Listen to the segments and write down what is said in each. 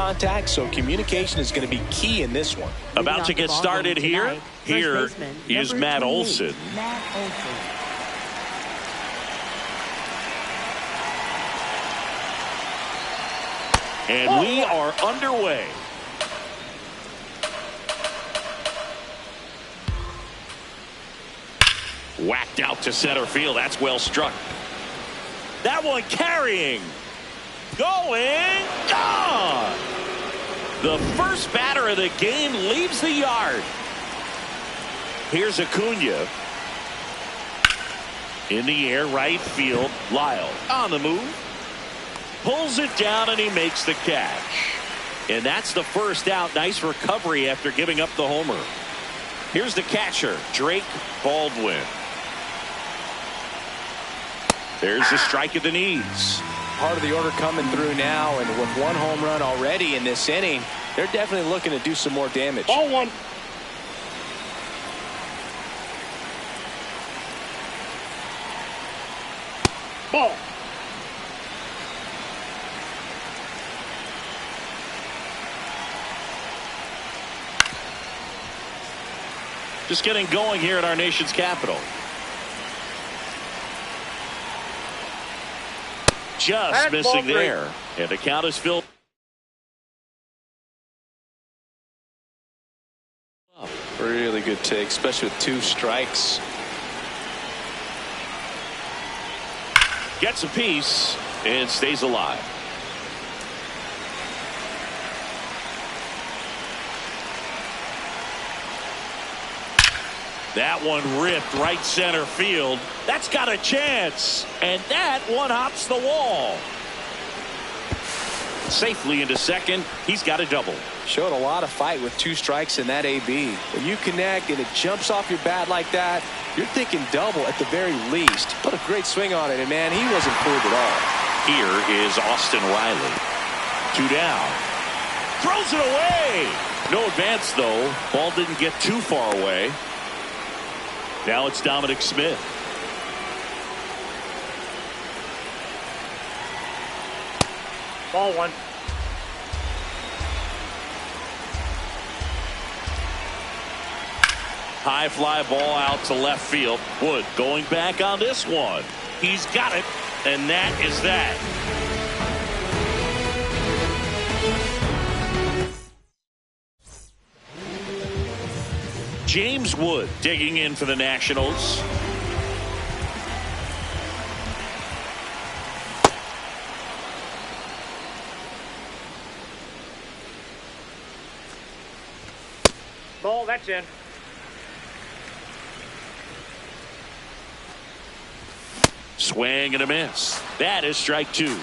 contact, so communication is going to be key in this one. About to get started here. Here is Matt Olson. And we are underway. Whacked out to center field. That's well struck. That one carrying. Going. Gone. The first batter of the game leaves the yard. Here's Acuna. In the air, right field. Lyle on the move. Pulls it down and he makes the catch. And that's the first out. Nice recovery after giving up the homer. Here's the catcher, Drake Baldwin. There's the strike at the knees. Part of the order coming through now, and with one home run already in this inning, they're definitely looking to do some more damage. Ball one. Ball. Just getting going here at our nation's capital. Just missing there. And the count is filled. Really good take, especially with 2 strikes. Gets a piece and stays alive. That one ripped right center field. That's got a chance. And that one hops the wall. Safely into second. He's got a double. Showed a lot of fight with 2 strikes in that AB. When you connect and it jumps off your bat like that, you're thinking double at the very least. Put a great swing on it, and man, he wasn't fooled at all. Here is Austin Riley. 2 down. Throws it away. No advance, though. Ball didn't get too far away. Now it's Dominic Smith. Ball one. High fly ball out to left field. Wood going back on this one. He's got it, and that is that. James Wood digging in for the Nationals. Ball, that's in. Swing and a miss. That is strike 2.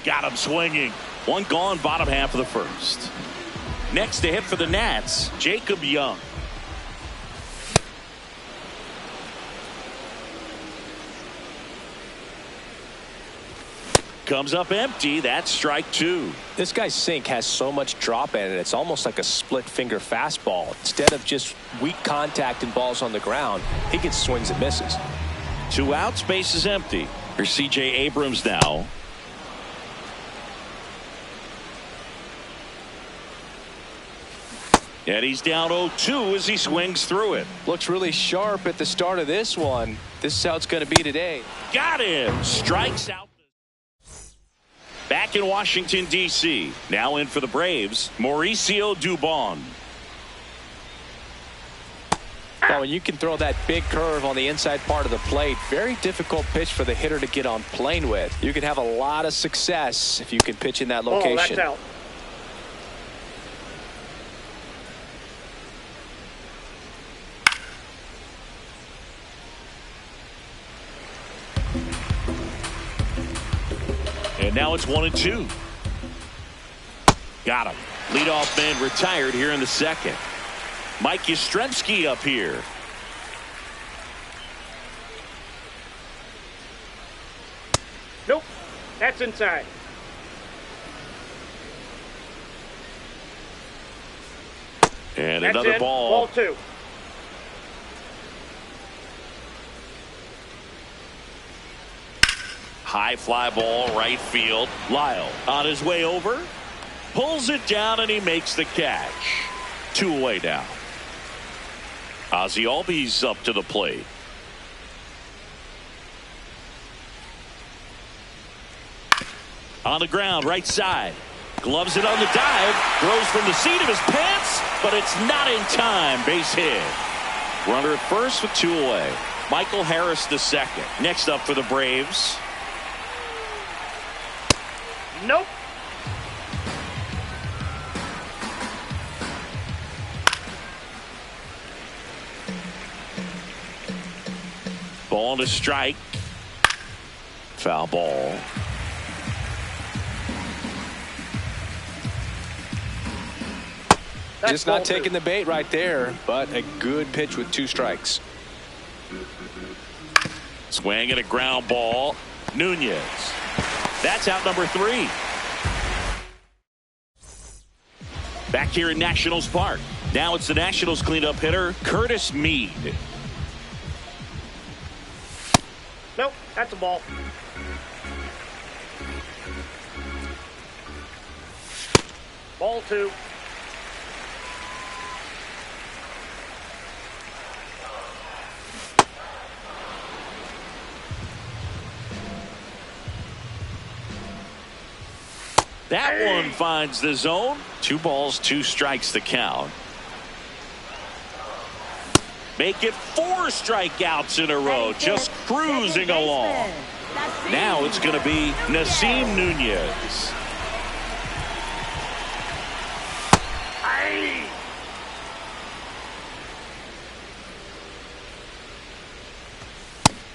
Got him swinging. One gone, bottom half of the first. Next to hit for the Nats, Jacob Young. Comes up empty. That's strike 2. This guy's sink has so much drop in it. It's almost like a split finger fastball. Instead of just weak contact and balls on the ground, he gets swings and misses. 2 outs, base is empty. Here's C.J. Abrams now. And he's down 0-2 as he swings through it. Looks really sharp at the start of this one. This is how it's going to be today. Got him. Strikes out. Back in Washington, D.C. Now in for the Braves, Mauricio Dubon. Now, when you can throw that big curve on the inside part of the plate, very difficult pitch for the hitter to get on plane with. You can have a lot of success if you can pitch in that location. Oh, that's out. And now it's 1-2. Got him. Leadoff man retired here in the second. Mike Yastrzemski up here. Nope. That's inside. And That's another in. ball. Ball 2. High fly ball right field. Lyle on his way over. Pulls it down and he makes the catch. 2 away now. Ozzie Albies up to the plate. On the ground, right side. Gloves it on the dive. Throws from the seat of his pants, but it's not in time. Base hit. Runner at first with 2 away. Michael Harris the second. Next up for the Braves. Nope. Ball to strike. Foul ball. Just not taking the bait right there, but a good pitch with 2 strikes. Swing and a ground ball. Nunez. That's out number 3. Back here in Nationals Park. Now it's the Nationals cleanup hitter, Curtis Mead. Nope, that's a ball. Ball 2. That one finds the zone. 2 balls, 2 strikes the count. Make it 4 strikeouts in a row. Just cruising along. Now it's going to be Nasim Nunez.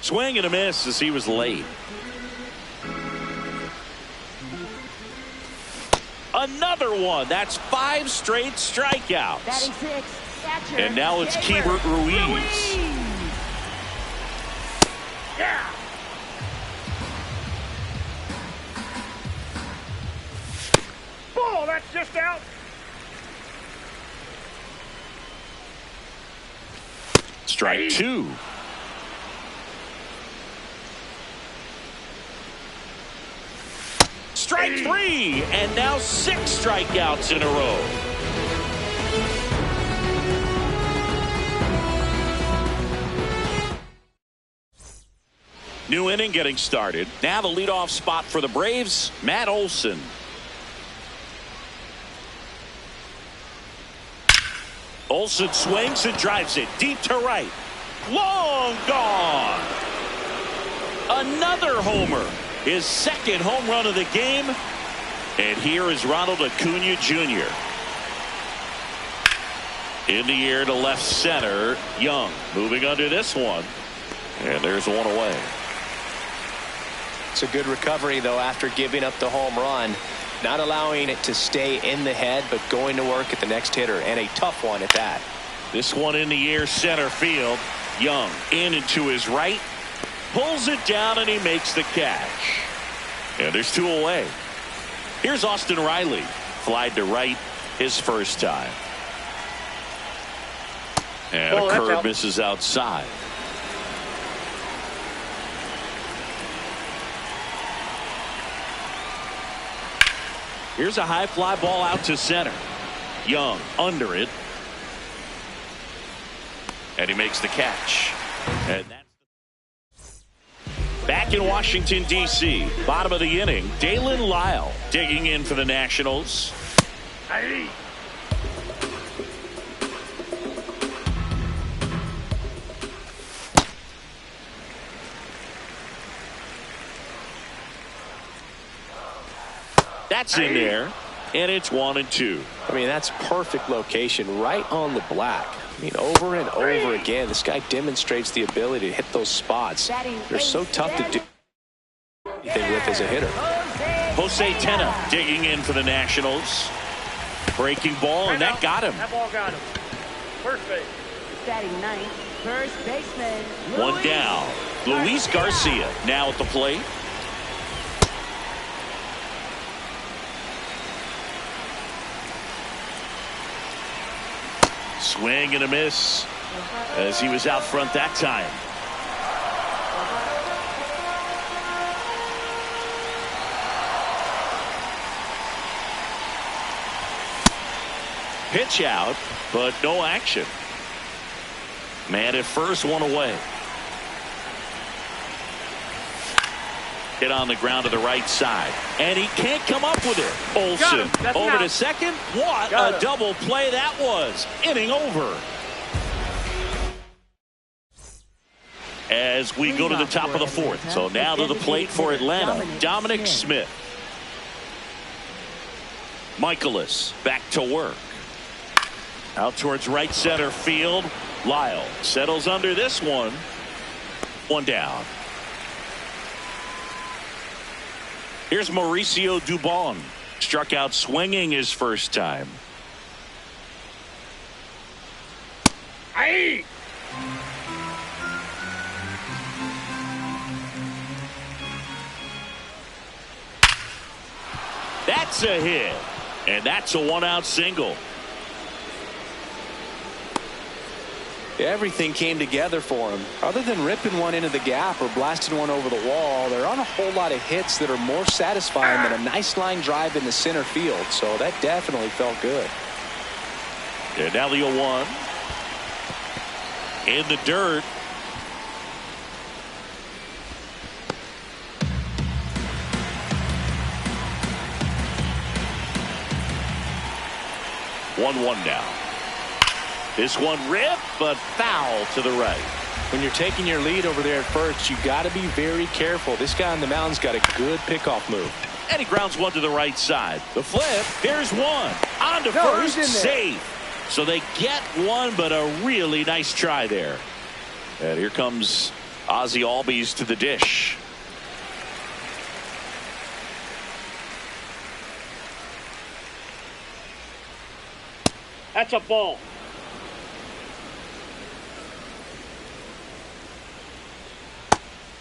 Swing and a miss as he was late. Another one. That's 5 straight strikeouts. And now it's Keibert Ruiz. Yeah. Ball, that's just out. Strike 2. Strike 3, and now 6 strikeouts in a row. New inning getting started. Now the leadoff spot for the Braves, Matt Olson. Olson swings and drives it deep to right. Long gone. Another homer. His second home run of the game. And here is Ronald Acuna Jr. In the air to left center. Young moving under this one. And there's 1 away. It's a good recovery, though, after giving up the home run. Not allowing it to stay in the head, but going to work at the next hitter. And a tough one at that. This one in the air center field. Young in and to his right. Pulls it down and he makes the catch. And there's 2 away. Here's Austin Riley. Flied to right his first time. And a curve misses outside. Here's a high fly ball out to center. Young under it. And he makes the catch. And that's back in Washington, D.C. Bottom of the inning. Dalen Lyle digging in for the Nationals. Hey. That's in there. And it's 1-2. I mean, that's perfect location right on the black. I mean, over and over again, this guy demonstrates the ability to hit those spots. They're so tough to do anything with as a hitter. Jose Tena digging in for the Nationals. Breaking ball, and that got him. That ball got him. First base. Batting ninth, first baseman. 1 down. Luis Garcia now at the plate. Swing and a miss as he was out front that time. Pitch out, but no action. Man at first, one away. Hit on the ground to the right side, and he can't come up with it. Olsen over to second. What a double play that was. Inning over. As we go to the top of the fourth. So now to the plate for Atlanta, Dominic Smith. Michaelis back to work. Out towards right center field. Lyle settles under this one. One down. Here's Mauricio Dubon. Struck out swinging his first time. Aye. That's a hit. And that's a one-out single. Everything came together for him. Other than ripping one into the gap or blasting one over the wall, there aren't a whole lot of hits that are more satisfying than a nice line drive in the center field. So that definitely felt good. And now the 0-1. In the dirt. One now. This one ripped, but foul to the right. When you're taking your lead over there at first, you got to be very careful. This guy on the mound's got a good pickoff move. And he grounds one to the right side. The flip. There's one. On to first. Safe. So they get one, but a really nice try there. And here comes Ozzie Albies to the dish. That's a ball.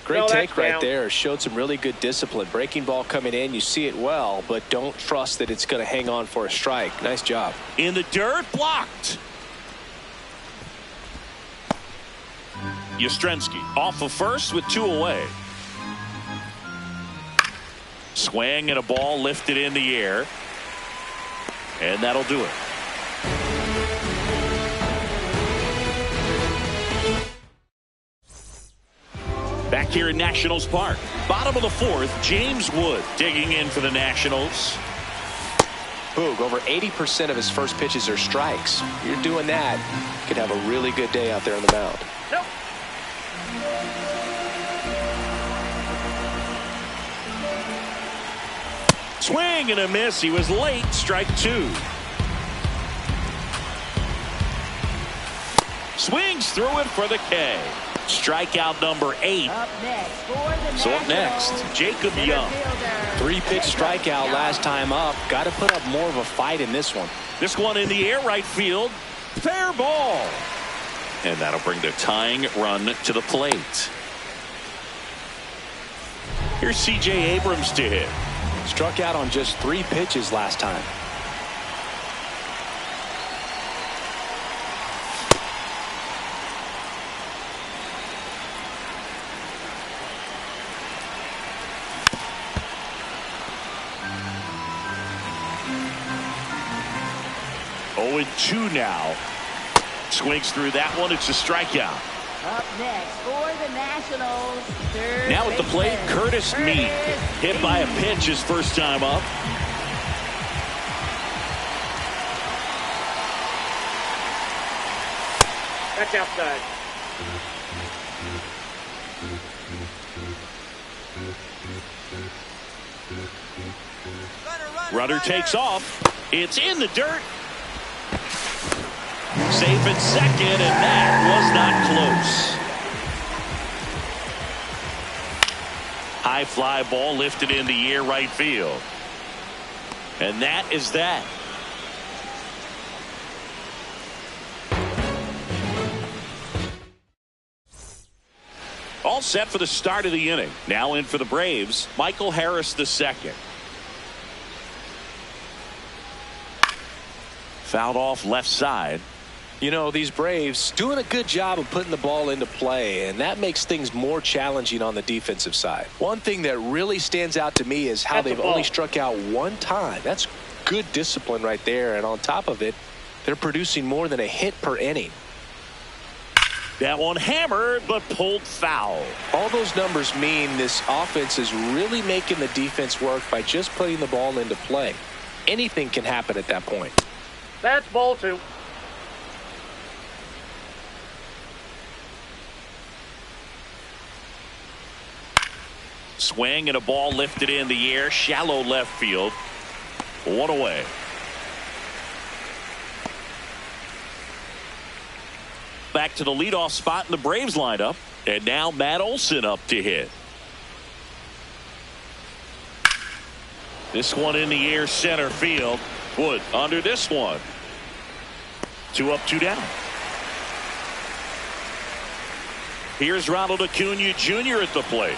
Great take right there. Showed some really good discipline. Breaking ball coming in. You see it well, but don't trust that it's going to hang on for a strike. Nice job. In the dirt, blocked. Yastrzemski off of first with two away. Swing and a ball lifted in the air. And that'll do it. Back here in Nationals Park. Bottom of the fourth, James Wood digging in for the Nationals. Boog, over 80% of his first pitches are strikes. You're doing that, you could have a really good day out there on the mound. Nope. Swing and a miss. He was late. Strike two. Swings through it for the K. Strikeout number 8. Up next for the So up next, Jacob Young. 3-pitch strikeout last time up. Got to put up more of a fight in this one. This one in the air, right field. Fair ball. And that'll bring the tying run to the plate. Here's C.J. Abrams to hit. Struck out on just 3 pitches last time. Oh, and 2 now. Swings through that one. It's a strikeout. Up next for the Nationals. Third Now at the plate, baseman, Curtis Mead. Hit by a pitch his first time up. That's outside. Runner takes off. It's in the dirt. Safe at second, and that was not close. High fly ball lifted in the air right field. And that is that. All set for the start of the inning. Now in for the Braves, Michael Harris II. Fouled off left side. You know, these Braves doing a good job of putting the ball into play, and that makes things more challenging on the defensive side. One thing that really stands out to me is how they've only struck out 1 time. That's good discipline right there, and on top of it, they're producing more than a hit per inning. That one hammered, but pulled foul. All those numbers mean this offense is really making the defense work by just putting the ball into play. Anything can happen at that point. That's ball 2. Swing and a ball lifted in the air, shallow left field. 1 away. Back to the leadoff spot in the Braves lineup, and now Matt Olson up to hit. This one in the air, center field. Wood under this one. 2 up, 2 down. Here's Ronald Acuna Jr. at the plate.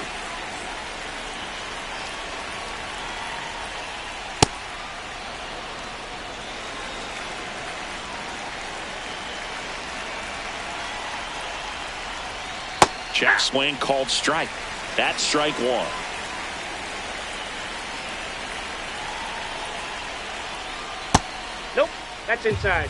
Check swing called strike. That's strike 1. Nope, that's inside.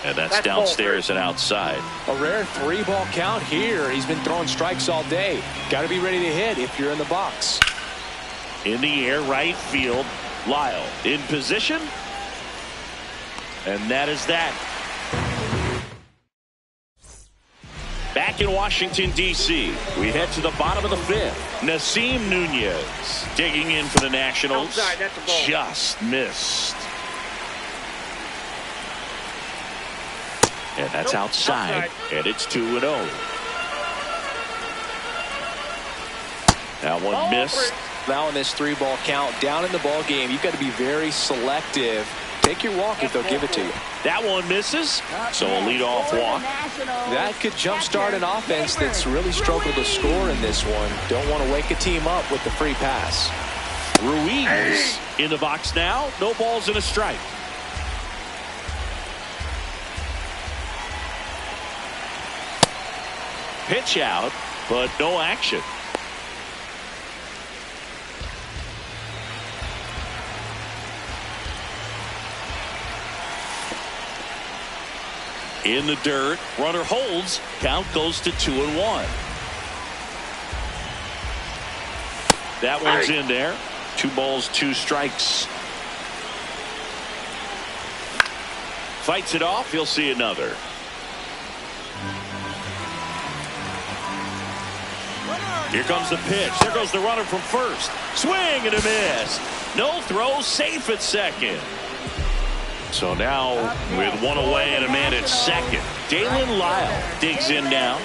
And that's downstairs and outside. A rare 3-ball count here. He's been throwing strikes all day. Got to be ready to hit if you're in the box. In the air, right field. Lyle in position. And that is that. Back in Washington, D.C., we head to the bottom of the 5th. Nasim Nunez digging in for the Nationals. Outside, that's a ball. Just missed. And that's outside. And it's 2-0. That one missed. Now in this 3-ball count, down in the ball game, you've got to be very selective. Take your walk if they'll give it to you. That one misses. So a leadoff walk. That could jumpstart an offense that's really struggled to score in this one. Don't want to wake a team up with the free pass. Ruiz in the box now. No balls and a strike. Pitch out, but no action. In the dirt, runner holds, count goes to 2-1. That one's in there. 2 balls, 2 strikes. Fights it off, he'll see another. Here comes the pitch. There goes the runner from first. Swing and a miss. No throw, safe at second. So now with 1 away and a man at second, Dalen Lyle digs in now.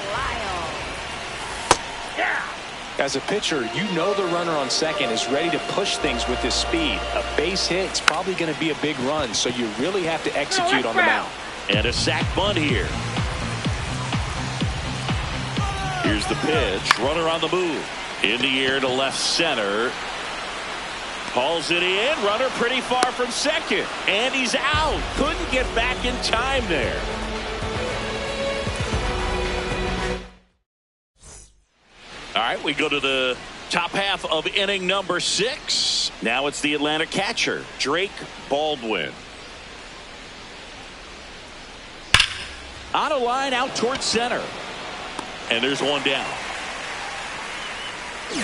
As a pitcher, you know the runner on second is ready to push things with his speed. A base hit is probably going to be a big run, so you really have to execute on the mound. And a sac bunt here. Here's the pitch. Runner on the move. In the air to left center. Hauls it in. Runner pretty far from second. And he's out. Couldn't get back in time there. All right, we go to the top half of inning number 6. Now it's the Atlanta catcher, Drake Baldwin. On a line out towards center. And there's 1 down.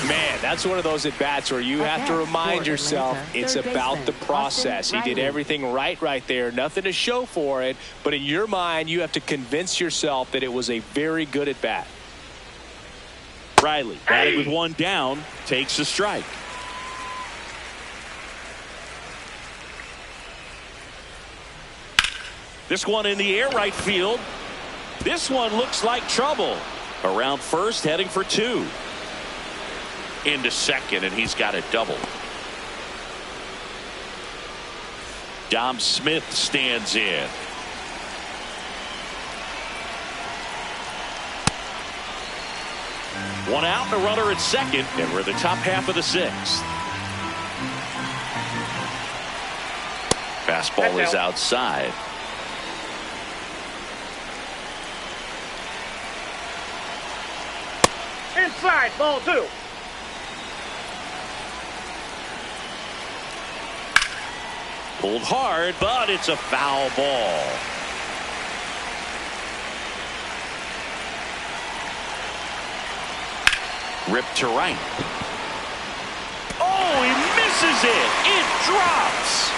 Man, that's one of those at-bats where you have to remind yourself it's about the process. He did everything right there. Nothing to show for it. But in your mind, you have to convince yourself that it was a very good at-bat. Riley, batting with 1 down, takes a strike. This one in the air, right field. This one looks like trouble. Around first, heading for 2. Into second, and he's got it double. Dom Smith stands in. One out, and a runner at second, and we're in the top half of the 6th. Fastball is outside. Inside, ball 2. Pulled hard, but it's a foul ball. Ripped to right. Oh, he misses it. It drops.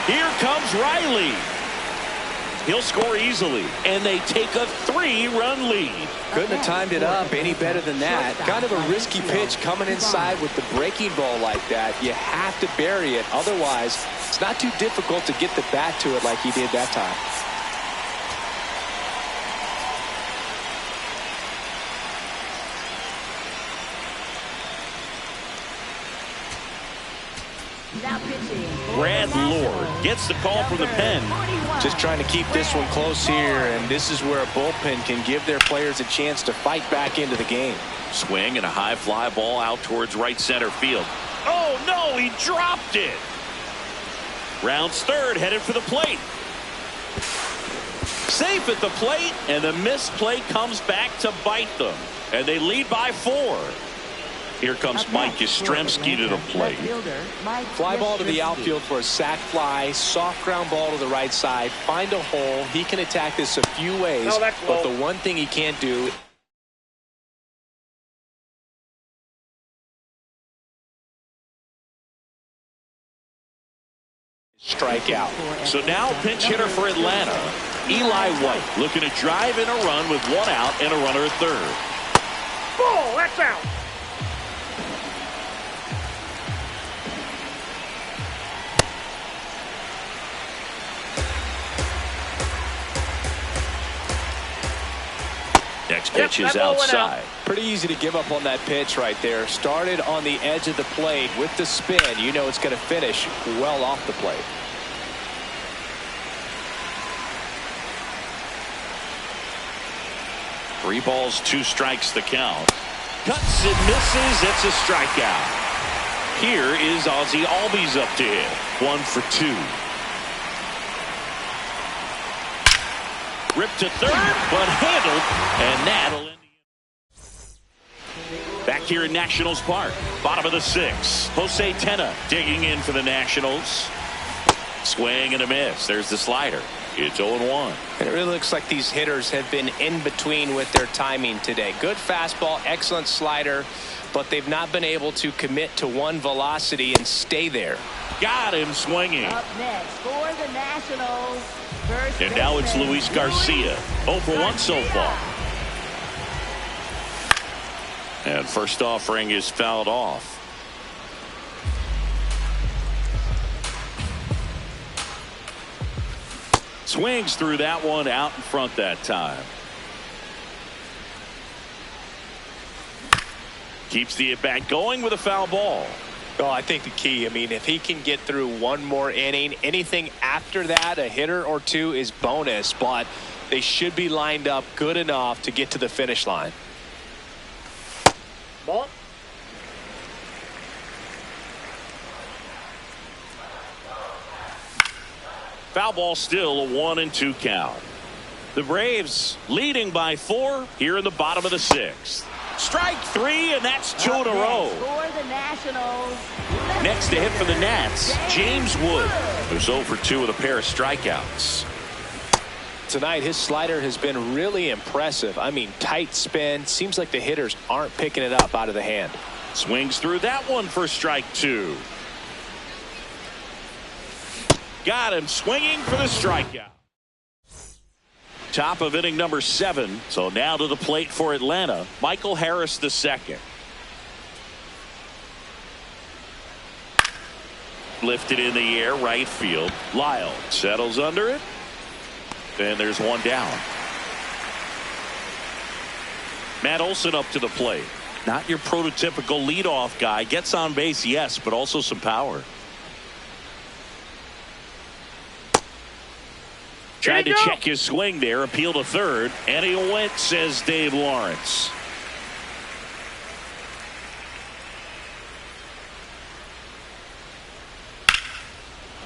Here comes Riley. He'll score easily, and they take a 3-run lead. Couldn't have timed it up any better than that. Kind of a risky pitch coming inside with the breaking ball like that. You have to bury it. Otherwise, it's not too difficult to get the bat to it like he did that time. Brad Lord gets the call from the pen. Just trying to keep this one close here, and this is where a bullpen can give their players a chance to fight back into the game. Swing and a high fly ball out towards right center field. Oh no, he dropped it. Rounds third, headed for the plate. Safe at the plate, and the missed play comes back to bite them, and they lead by 4. Here comes Mike Yastrzemski to the plate. Fly ball to the outfield for a sac fly. Soft ground ball to the right side. Find a hole. He can attack this a few ways, but the one thing he can't do. Strikeout. So now pinch hitter for Atlanta, Eli White, looking to drive in a run with 1 out and a runner at third. Ball, that's out. Next pitch is outside. Pretty easy to give up on that pitch right there. Started on the edge of the plate with the spin. You know it's going to finish well off the plate. Three balls, 2 strikes the count. Cuts and misses. It's a strikeout. Here is Ozzie Albies up to hit. 1 for 2. Ripped to third, but handled, and that'll end the inning. Back here in Nationals Park, bottom of the 6th. Jose Tena digging in for the Nationals. Swing and a miss. There's the slider. It's 0-1. And it really looks like these hitters have been in between with their timing today. Good fastball, excellent slider, but they've not been able to commit to one velocity and stay there. Got him swinging. Up next for the Nationals. And now it's Luis Garcia. 0 for 1 so far. And first offering is fouled off. Swings through that one, out in front that time. Keeps the at-bat going with a foul ball. Well, I think the key, I mean, if he can get through one more inning, anything after that, a hitter or 2 is bonus, but they should be lined up good enough to get to the finish line. Ball. Foul ball, still a 1-2 count. The Braves leading by 4 here in the bottom of the 6th. Strike 3, and that's 2 in a row. For the Nationals. Next to hit for the Nats, James Wood, who's 0 for 2 with a pair of strikeouts. Tonight, his slider has been really impressive. I mean, tight spin. Seems like the hitters aren't picking it up out of the hand. Swings through that one for strike 2. Got him swinging for the strikeout. Top of inning number 7. So now to the plate for Atlanta, Michael Harris II. Lifted in the air, right field. Lyle settles under it. And there's one down. Matt Olson up to the plate. Not your prototypical leadoff guy. Gets on base, yes, but also some power. Tried to check his swing there, appeal to third, and he went, says Dave Lawrence.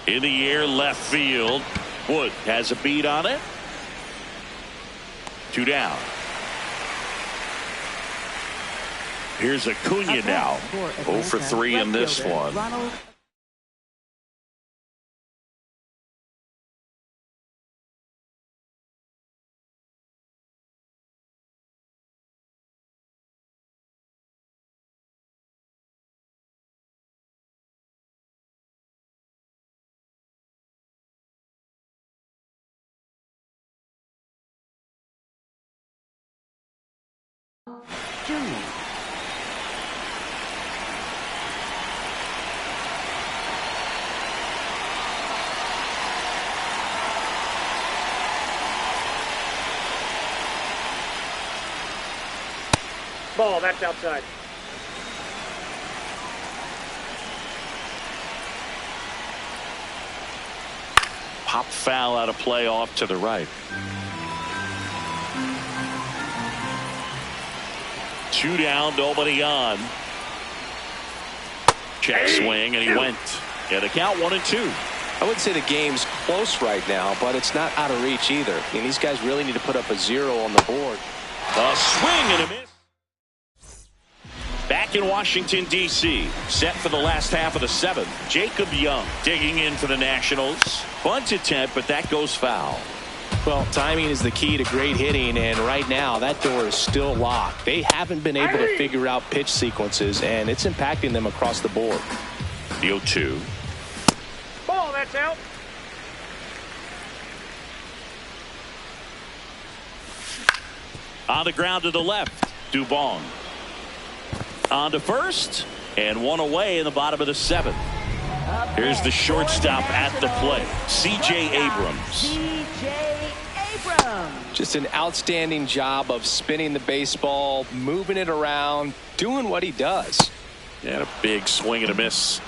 In the air, left field. Wood has a beat on it. 2 down. Here's Acuna now. 0 for 3 in this one. Jr. Ball, that's outside. Pop foul out of play off to the right. 2 down, nobody on. Check swing, and he went. Yeah, the count 1-2. I wouldn't say the game's close right now, but it's not out of reach either. I mean, these guys really need to put up a 0 on the board. A swing and a miss. Back in Washington, D.C., set for the last half of the 7th. Jacob Young digging in for the Nationals. Bunt attempt, but that goes foul. Well, timing is the key to great hitting, and right now that door is still locked. They haven't been able to figure out pitch sequences, and it's impacting them across the board. The 0-2. Ball, that's out. On the ground to the left, Dubon. On to first, and one away in the bottom of the 7th. Here's the shortstop at the plate, C.J. Abrams. C.J. Abrams. Just an outstanding job of spinning the baseball, moving it around, doing what he does. And a big swing and a miss.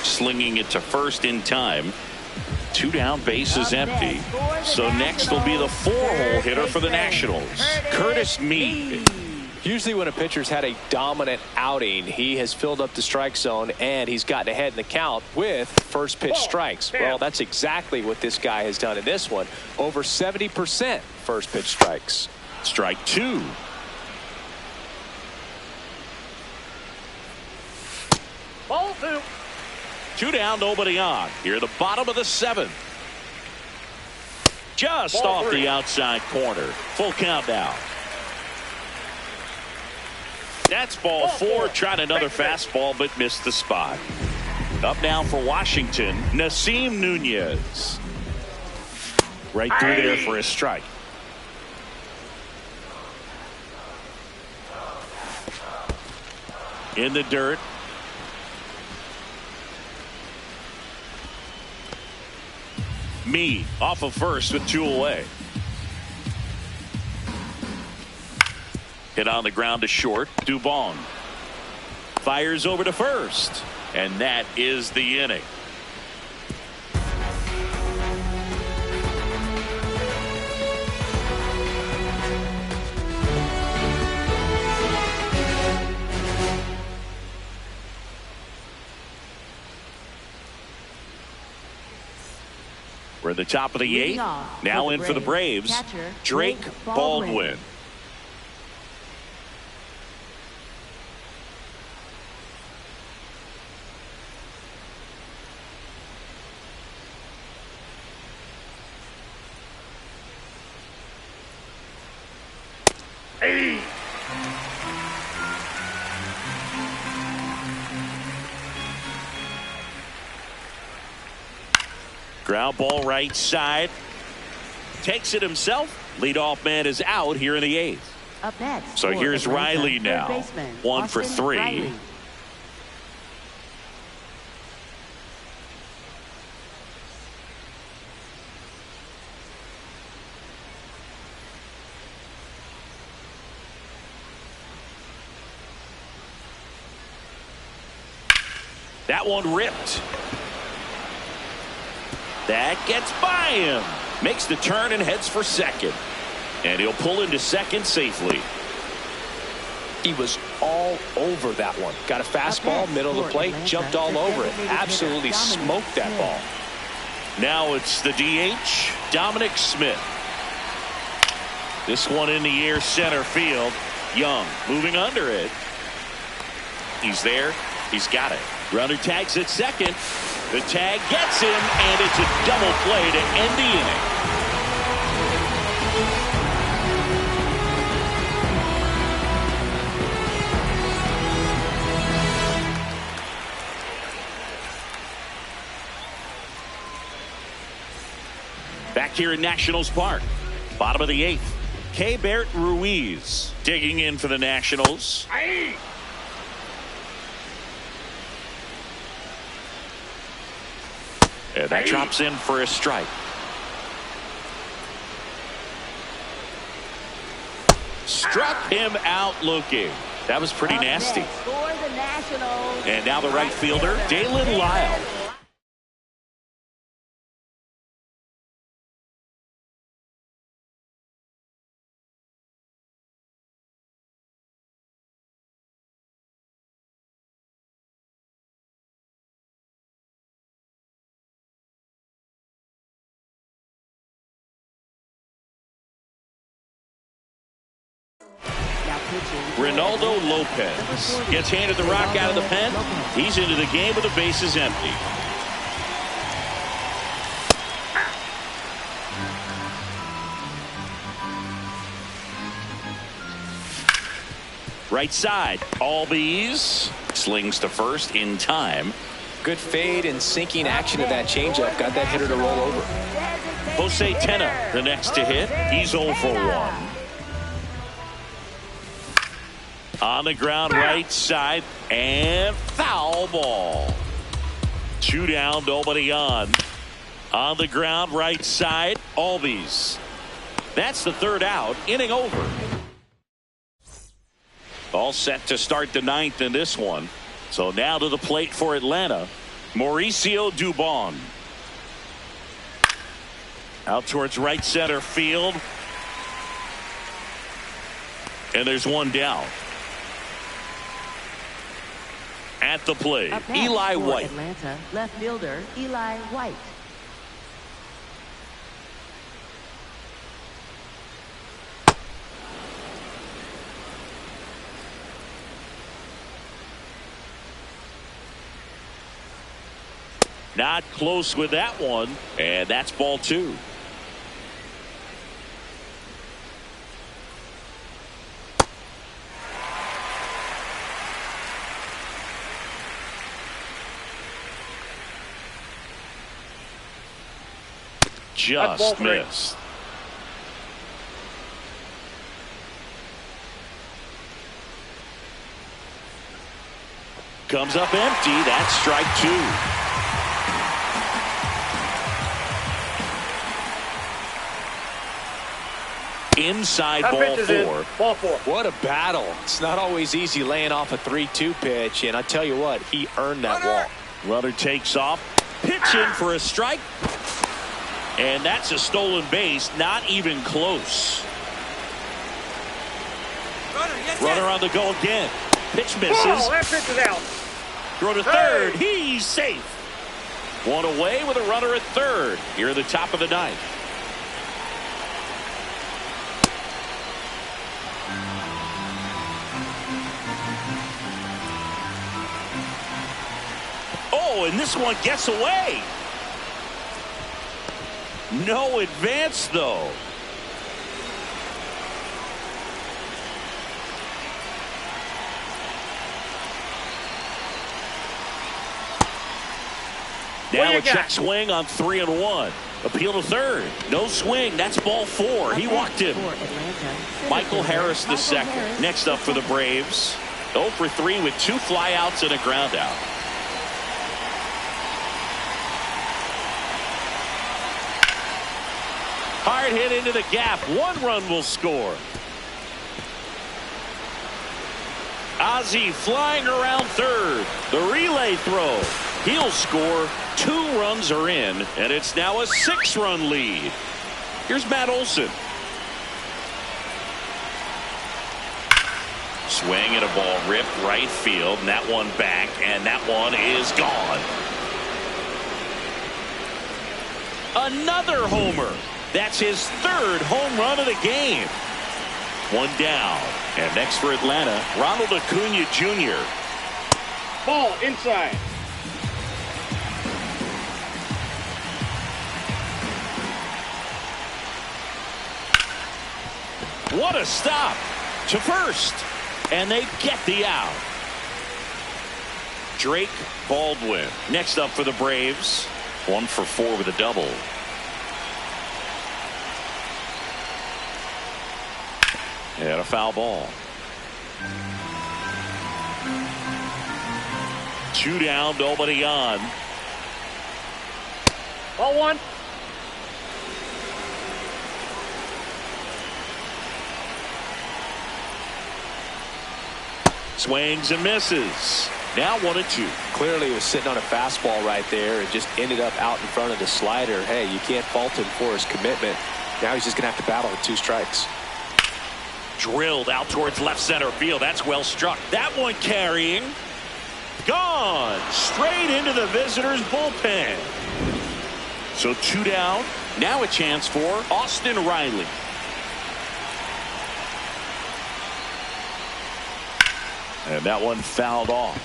Slinging it to first in time. 2 down, bases empty. So next will be the 4-hole hitter for the Nationals, Curtis Mead. Usually when a pitcher's had a dominant outing, he has filled up the strike zone and he's gotten ahead in the count with first pitch strikes. Well, that's exactly what this guy has done in this one. Over 70% first pitch strikes. Strike 2. Ball 2. 2 down, nobody on. Here, the bottom of the 7th. Just Ball off 3. the outside corner. Full count now. That's ball 4. Tried another fastball, but missed the spot. Up now for Washington, Nasim Nunez. Right through there for a strike. In the dirt. Mead off of first with 2 away. Hit on the ground to short. Dubon fires over to first, and that is the inning. We're at the top of the 8th. Now in for the Braves, Drake Baldwin. Ground ball right side. Takes it himself. Leadoff man is out here in the 8th. Up next. So here's Riley now. 1 for 3. Riley. That one ripped. That gets by him. Makes the turn and heads for second. And he'll pull into second safely. He was all over that one. Got a fastball, middle of the plate, jumped all over it. Absolutely smoked that ball. Now it's the DH, Dominic Smith. This one in the air, center field. Young moving under it. He's there. He's got it. Runner tags at second. The tag gets him, and it's a double play to end the inning. Back here in Nationals Park. Bottom of the 8th. Keibert Ruiz digging in for the Nationals. Aye. And that drops in for a strike. Struck him out looking. That was pretty nasty. And now the right fielder, Dalen Lyle. Ronaldo Lopez gets handed the rock out of the pen. He's into the game with the bases empty. Right side, Albies slings to first in time. Good fade and sinking action of that changeup. Got that hitter to roll over. Jose Tena, the next to hit. He's 0 for 1. On the ground, right side, and foul ball. 2 down, nobody on. On the ground, right side, Albies. That's the 3rd out, inning over. All set to start the 9th in this one. So now to the plate for Atlanta, Mauricio Dubon. Out towards right center field. And there's 1 down. At the plate, Eli White. Atlanta left fielder Eli White. Not close with that one, and that's ball 2. Just missed. Comes up empty. That's strike 2. Inside ball 4. Ball 4. What a battle. It's not always easy laying off a 3-2 pitch, and I tell you what, he earned that walk. Runner takes off. Pitch in for a strike. And that's a stolen base, not even close. Runner on the go again. Pitch misses. Oh, that pitch is out. Throw to third. He's safe. 1 away with a runner at third. Here at the top of the 9th. Oh, and this one gets away. No advance, though. Now a check swing on 3-1. Appeal to third. No swing. That's ball 4. He walked him. Michael Harris the second. Next up for the Braves. 0 for 3 with 2 flyouts and a ground out. Hard hit into the gap. 1 run will score. Ozzie flying around third. The relay throw. He'll score. 2 runs are in, and it's now a 6-run lead. Here's Matt Olson. Swing and a ball ripped right field, and that one back, and that one is gone. Another homer. That's his 3rd home run of the game. 1 down. And next for Atlanta, Ronald Acuna Jr. Ball inside. What a stop to first. And they get the out. Drake Baldwin next up for the Braves. 1 for 4 with a double. And a foul ball. 2 down, nobody on. Ball 1. Swings and misses. Now 1-2. Clearly, he was sitting on a fastball right there and just ended up out in front of the slider. Hey, you can't fault him for his commitment. Now he's just going to have to battle with 2 strikes. Drilled out towards left center field. That's well struck. That one carrying. Gone. Straight into the visitors' bullpen. So 2 down. Now a chance for Austin Riley. And that one fouled off.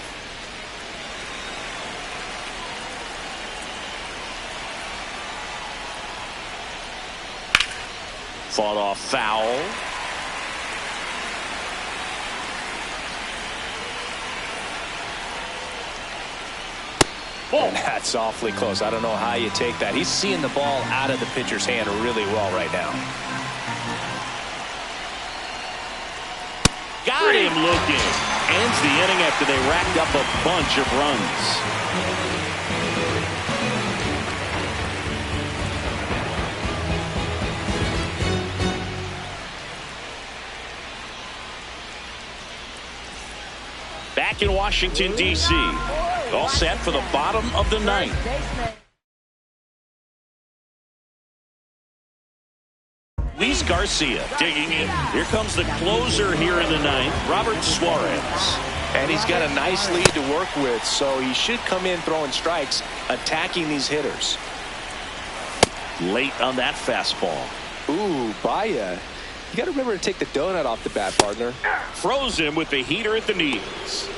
Fought off foul. And that's awfully close. I don't know how you take that. He's seeing the ball out of the pitcher's hand really well right now. Got him looking. Ends the inning after they racked up a bunch of runs. Back in Washington, D.C. All set for the bottom of the 9th. Luis Garcia digging in. Here comes the closer here in the 9th, Robert Suarez. And he's got a nice lead to work with, so he should come in throwing strikes, attacking these hitters. Late on that fastball. Ooh, Baya. You got to remember to take the donut off the bat, partner. Froze him with the heater at the knees.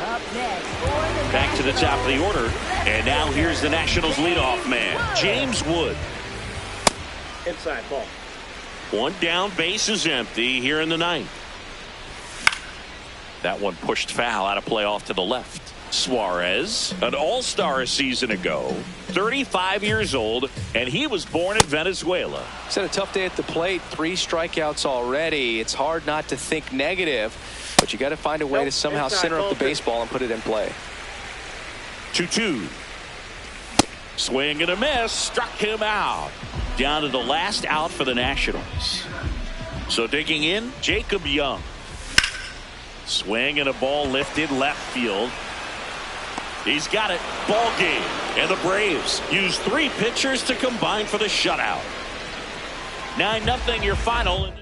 Up next for the Back to the top of the order. And now here's the Nationals leadoff man, James Wood. Inside ball. 1 down, base is empty here in the 9th. That one pushed foul out of play off to the left. Suarez, an all-star a season ago, 35 years old, and he was born in Venezuela. He's had a tough day at the plate. 3 strikeouts already. It's hard not to think negative, but you got to find a way to somehow center up the baseball and put it in play. 2-2. Swing and a miss. Struck him out. Down to the last out for the Nationals. So digging in, Jacob Young. Swing and a ball lifted left field. He's got it. Ball game. And the Braves use 3 pitchers to combine for the shutout. 9-0 your final in this.